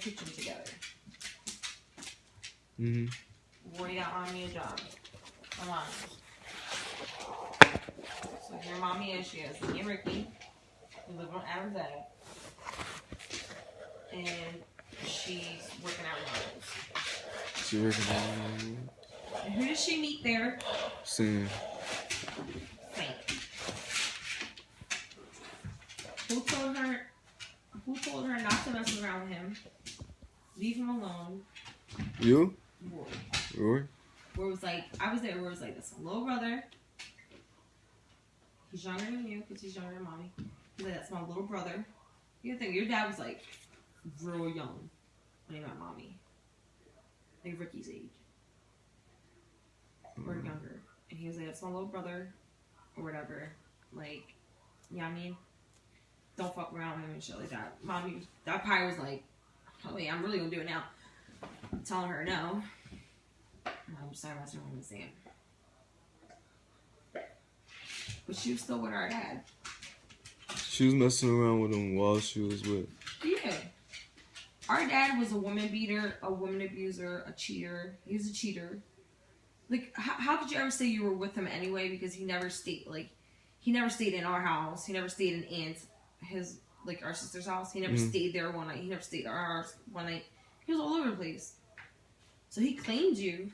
kitchen together. Mm-hmm. Roy got mommy a job. Come on. So your mommy is, she has me and Ricky. We live on Adam's Ave. And she's working out models. She working out. And who does she meet there? Sam. Frank. Who told her not to mess around with him? Leave him alone. You? Roy. Roy? Where it was like, I was there, where it was like, that's my little brother. He's younger than you, because he's younger than mommy. He's like, that's my little brother. You think your dad was like real young when he met mommy. Like Ricky's age. Or younger. And he was like, that's my little brother. Or whatever. Like, yeah, I mean, don't fuck around with him and shit like that. Mommy, that probably was like, oh yeah, I'm really gonna do it now. I'm telling her no. I'm sorry, I was wrong with Sam. But she was still with our dad. She was messing around with him while she was with. Yeah. Our dad was a woman beater, a woman abuser, a cheater. He was a cheater. Like, how could you ever say you were with him anyway? Because he never stayed, like, he never stayed in our house. He never stayed in our sister's house. He never stayed there one night. He never stayed at ours one night. He was all over the place. So he claimed you.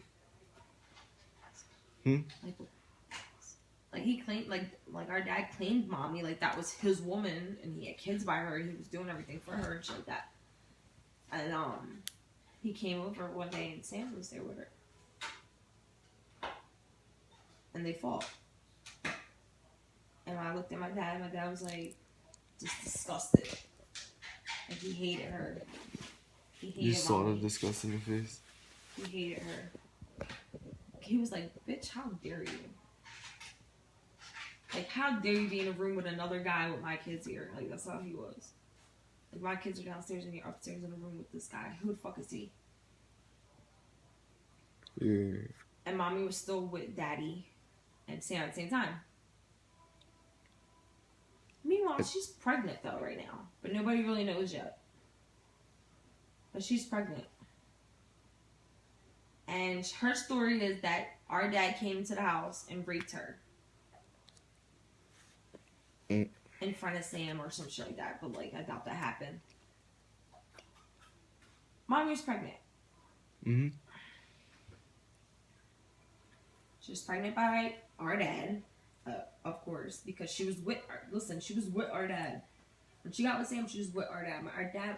Like he claimed, like our dad claimed mommy, like that was his woman, and he had kids by her, and he was doing everything for her and shit like that. And he came over one day, and Sam was there with her, and they fought. And when I looked at my dad was like, just disgusted. Like he hated her. He hated You saw mommy. the disgust in the face. He hated her. He was like, bitch, how dare you? Like, how dare you be in a room with another guy with my kids here? Like, that's how he was. Like, my kids are downstairs and you're upstairs in a room with this guy. Who the fuck is he? Yeah. And mommy was still with daddy and Sam at the same time. Meanwhile, she's pregnant, though, right now. But nobody really knows yet. But she's pregnant. And her story is that our dad came to the house and raped her. In front of Sam or some shit like that. But, like, I doubt that happened. Mommy was pregnant. Mm-hmm. She was pregnant by our dad. Of course. Because she was with she was with our dad. When she got with Sam, she was with our dad. Our dad,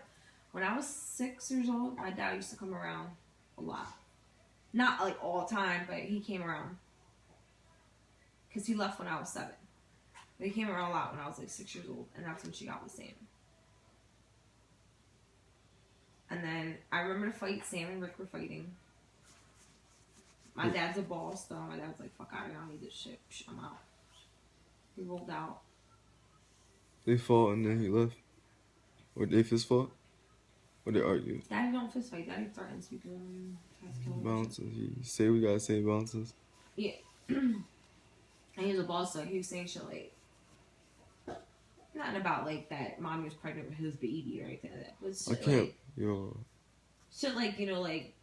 when I was 6 years old, my dad used to come around a lot. Not, like, all the time, but he came around. Because he left when I was 7. But he came around a lot when I was, like, 6 years old. And that's when she got with Sam. And then, I remember the fight Sam and Rick were fighting. My dad's a boss, though. My dad's like, fuck out of here, I don't need this shit. I'm out. He rolled out. They fought and then he left? Or they fist fought? Or they argued? Daddy don't fist fight. Daddy threatens people and tries to kill them. Bounces. He say we gotta say bounces. Yeah. And he was a boss, so he was saying shit like, nothing about like that mommy was pregnant with his baby or anything like that. But shit, I can't, like, yo. shit like, you know, like.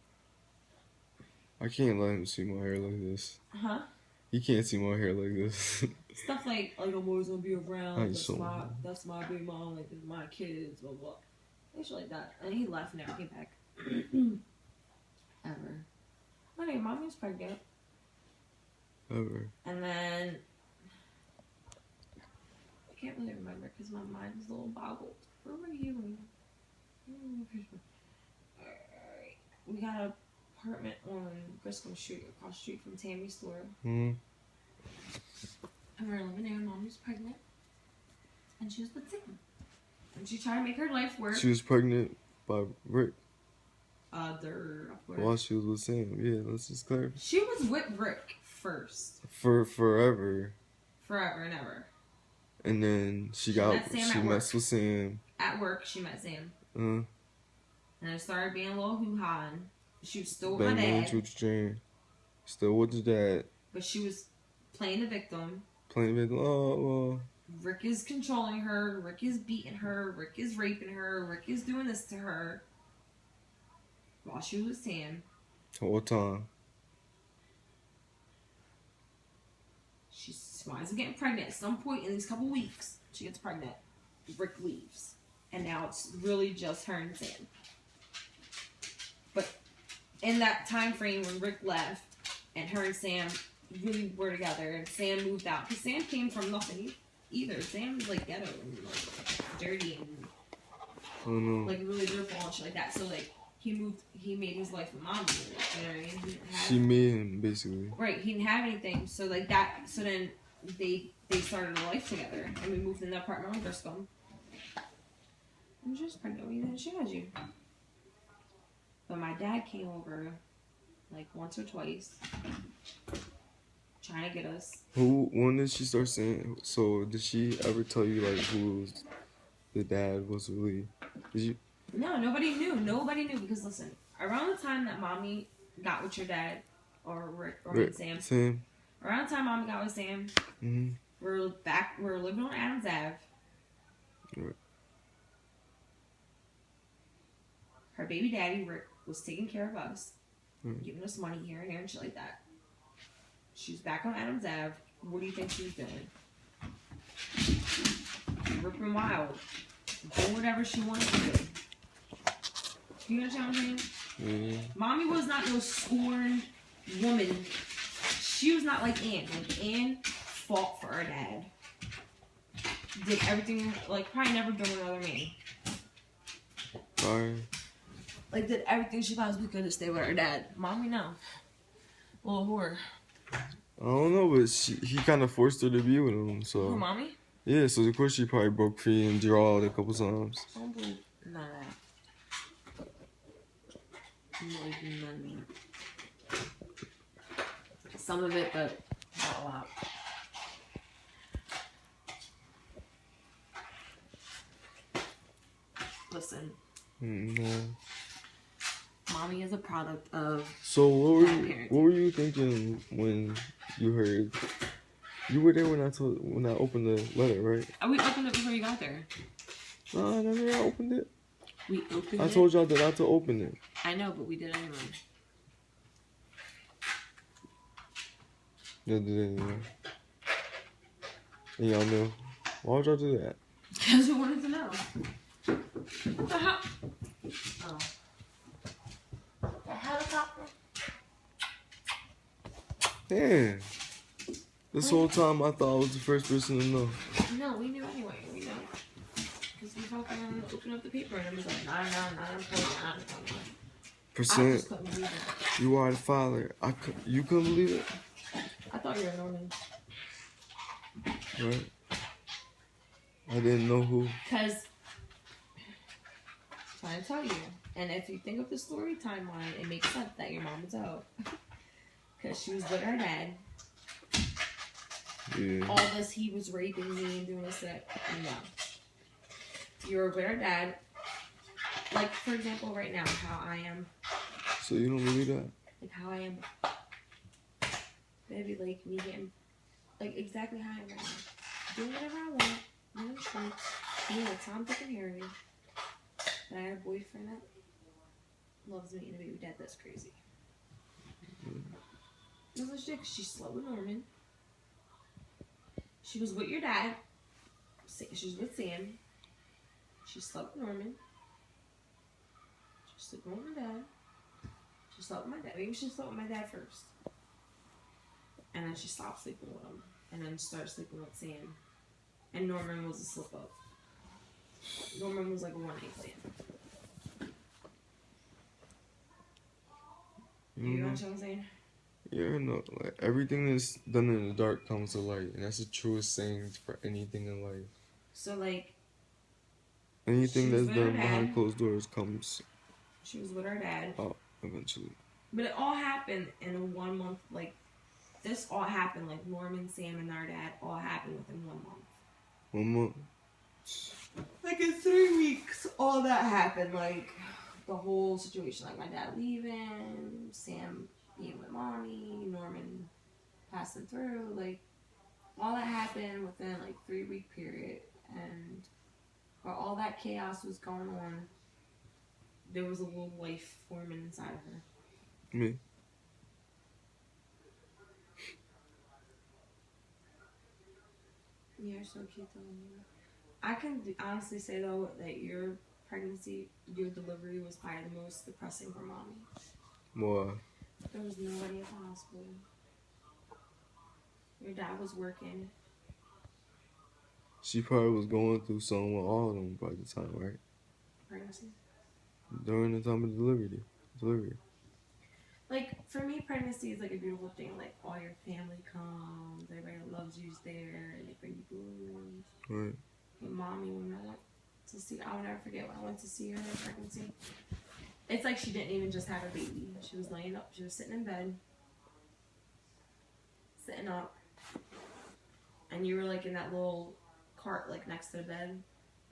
I can't let him see my hair like this. Huh? He can't see my hair like this. Stuff like I'm always gonna be around. So That's my big mom. Like, this is my kids. Blah blah. And shit like that. And he left and never came back. Ever. Okay, mommy was pregnant. Ever. And then I can't really remember because my mind is a little boggled. Where were you? Alright. We got an apartment on Griscom Street, across the street from Tammy's store. Mm-hmm. And we were living there. Mom was pregnant. And she was with Sam. And she tried to make her life work. She was pregnant by Rick. While she was with Sam. Yeah, let's just clarify. She was with Rick first. For forever. Forever and ever. And then she messed with Sam. At work, she met Sam. And it started being a little hoo-ha. She was still with my dad. Still with the dad. But she was playing the victim. Oh. Rick is controlling her. Rick is beating her. Rick is raping her. Rick is doing this to her. while she was with Sam. The whole time. She winds up getting pregnant. At some point in these couple weeks, she gets pregnant. Rick leaves. And now it's really just her and Sam. But in that time frame when Rick left and her and Sam really were together and Sam moved out. Because Sam came from nothing either. Sam was like ghetto and like dirty and like really dirtball and shit like that. So like he made his life with Mommy. You know what I mean? She made him basically. Right, he didn't have anything. So like that, so then they started a life together and we moved in the apartment with Driscoll. I'm just pregnant with you, then she has you. But my dad came over like once or twice, trying to get us. When did she start saying? So did she ever tell you like who the dad was really? Did you? No, nobody knew. Nobody knew because listen, around the time that Mommy got with your dad or Rick or with Sam. Sam. Around the time Mommy got with Sam, we're living on Adams Ave. Right. Her baby daddy Rick was taking care of us, giving us money here and there and shit like that. She was back on Adams Ave. What do you think she was doing? Ripping wild, doing whatever she wanted to do. You understand what I'm saying? Mommy was not no scorned woman. She was not like Ann. Like Ann fought for her dad. Did everything, like probably never been with another man. Sorry. Like did everything she possibly could to stay with her dad. Mommy, no. Little whore. I don't know, but he kind of forced her to be with him. So. Who, Mommy? Yeah, so of course she probably broke free and drawled a couple times. I don't believe none of that. None. Some of it, but not a lot. Listen. No. Mommy is a product of. So what were you thinking when you heard? You were there when I opened the letter, right? We opened it before you got there. No, I never opened it. We opened it. I told y'all that not to open it. I know, but we did anyway. Y'all did it anyway. And y'all knew. Why would y'all do that? Because we wanted to know. What the hell? Oh. The helicopter? Damn. This whole time I thought I was the first person to know. No, we knew anyway. We know. Because we fucking opened up the paper and it was like, not important. Percent. I just couldn't believe it. You are the father. You couldn't believe it? I thought you were Norman. Right. I didn't know who. Because, trying to tell you, and if you think of the story timeline, it makes sense that your mom was out. Because she was with her dad. Yeah. All this, he was raping me and doing this, that. No. You were with her dad. Like, for example, right now, how I am. So you don't believe that? Like, how I am. Baby, like, me getting. Like, exactly how I am right now. Doing whatever I want. No choice. Being like Tom, Dick, and Harry. But I have a boyfriend that loves me and a baby dad that's crazy. No such shit, 'cause she's slow with Norman. She was with your dad. She was with Sam. She slept with Norman. She slept with my dad. She slept with my dad. Maybe she slept with my dad first. And then she stopped sleeping with him. And then started sleeping with Sam. And Norman was a slip up. Norman was like a 1A plan. You know what I'm saying? Yeah, no. Like, everything that's done in the dark comes to light. And that's the truest saying for anything in life. So, like... Anything that's done behind closed doors comes... She was with her dad. Oh, eventually. But it all happened in 1 month. Like, this all happened. Like, Norman, Sam, and our dad all happened within 1 month. 1 month? Like, in 3 weeks, all that happened. Like, the whole situation. Like, my dad leaving, Sam being with Mommy, Norman passing through. Like, all that happened within, like, 3-week period. And while all that chaos was going on, there was a little life forming inside of her. Me. You're so cute though. I can honestly say though that your pregnancy, your delivery was probably the most depressing for mommy. Why? There was nobody at the hospital. Your dad was working. She probably was going through something with all of them by the time, right? Pregnancy. During the time of delivery. Like, for me, pregnancy is like a beautiful thing. Like, all your family comes, everybody that loves you is there, and they bring you balloons. Right. And mommy, when I went to see, I'll never forget when I went to see her in pregnancy. It's like she didn't even just have a baby. She was laying up, she was sitting in bed, sitting up, and you were like in that little cart, like next to the bed,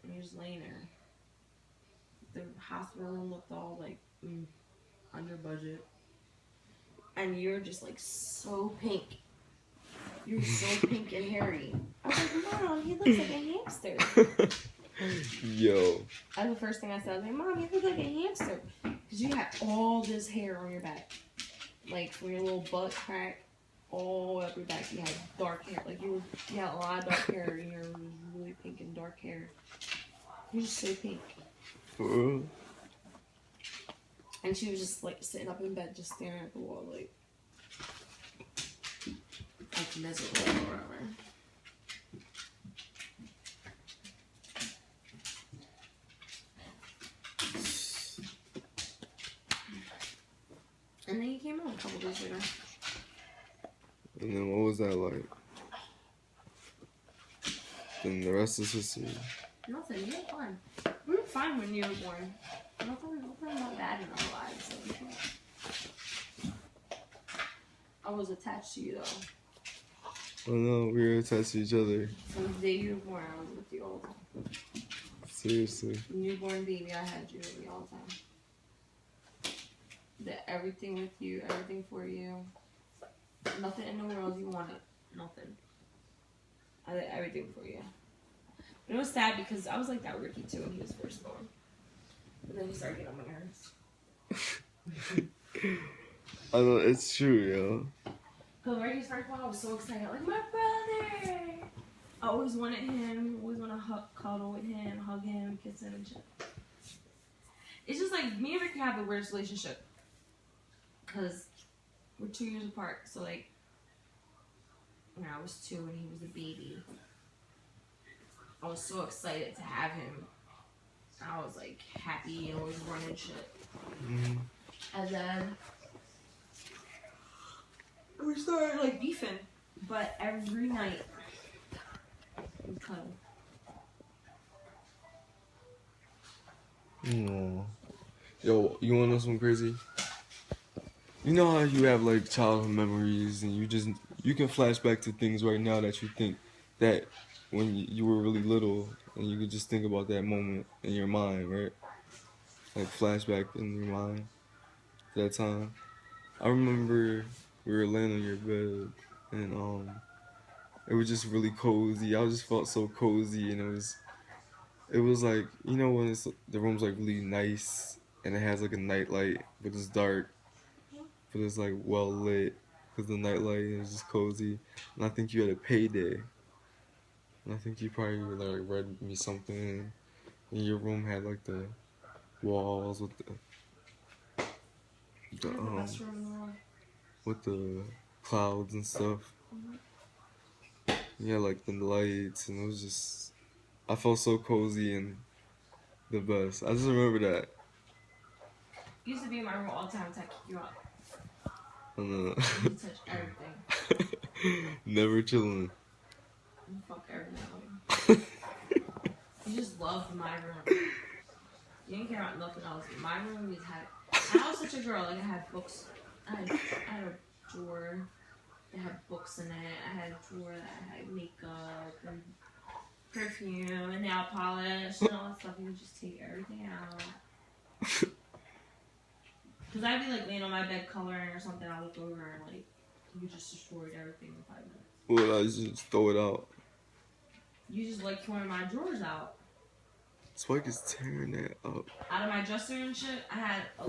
and you're just laying there. The hospital room looked all like under budget. And you're just like so pink. You're so pink and hairy. I was like, Mom, he looks like a hamster. Yo. That's the first thing I said. I was like, Mom, you look like a hamster. Because you had all this hair on your back. Like from your little butt crack all up your back. You had dark hair. Like you had a lot of dark hair. And you were really pink and dark hair. You're just so pink. For real? And she was just like sitting up in bed, just staring at the wall, like miserable or whatever. And then you came home a couple days later. And then what was that like? Then the rest is history. Nothing. You were fine. We were fine when you were born. Nothing not bad in our lives. So. I was attached to you though. Oh no, we were attached to each other. From the day you were born, I was with you all the time. Seriously. Newborn baby, I had you with me all the time. Did everything with you, everything for you. Nothing in the world you wanted. Nothing. I did everything for you. But it was sad because I was like that with Ricky too when he was first born. But then he started getting on my nerves. I know, it's true, yo. Because when he was first born, I was so excited. Like, my brother! I always wanted him. Always want to cuddle with him, hug him, kiss him and shit. It's just like, me and Ricky have the weirdest relationship. Because we're 2 years apart. So, like, when I was 2 and he was a baby, I was so excited to have him. I was like happy and always running shit. Mm-hmm. And then we started like beefing, but every night we cuddle. Aww. Yo, you wanna know something crazy? You know how you have like childhood memories and you can flash back to things right now that you think that when you were really little and you could just think about that moment in your mind, right? Like flashback in your mind, that time. I remember we were laying on your bed and it was just really cozy. I just felt so cozy and it was like, you know when the room's like really nice and it has like a night light but it's dark but it's like well lit because the night light is just cozy. And I think you had a payday. And I think you probably like read me something and your room had like the walls with the best room in the world. with the clouds and stuff. Yeah, like the lights and it was just I felt so cozy and the best. I just remember that. You used to be in my room all the time to kick you up. And You touch everything. never chilling. You fuck everything. You just loved my room. You didn't care about nothing else. My room just had. And I was such a girl. Like I had books. I had a drawer that had books in it. I had a drawer that had makeup and perfume and nail polish and all that stuff. You would just take everything out. Because I'd be like laying on my bed coloring or something. I look over and like you just destroyed everything in 5 minutes. Well, I just throw it out. You just like throwing my drawers out. Spike is tearing that up. Out of my dresser and shit, I had a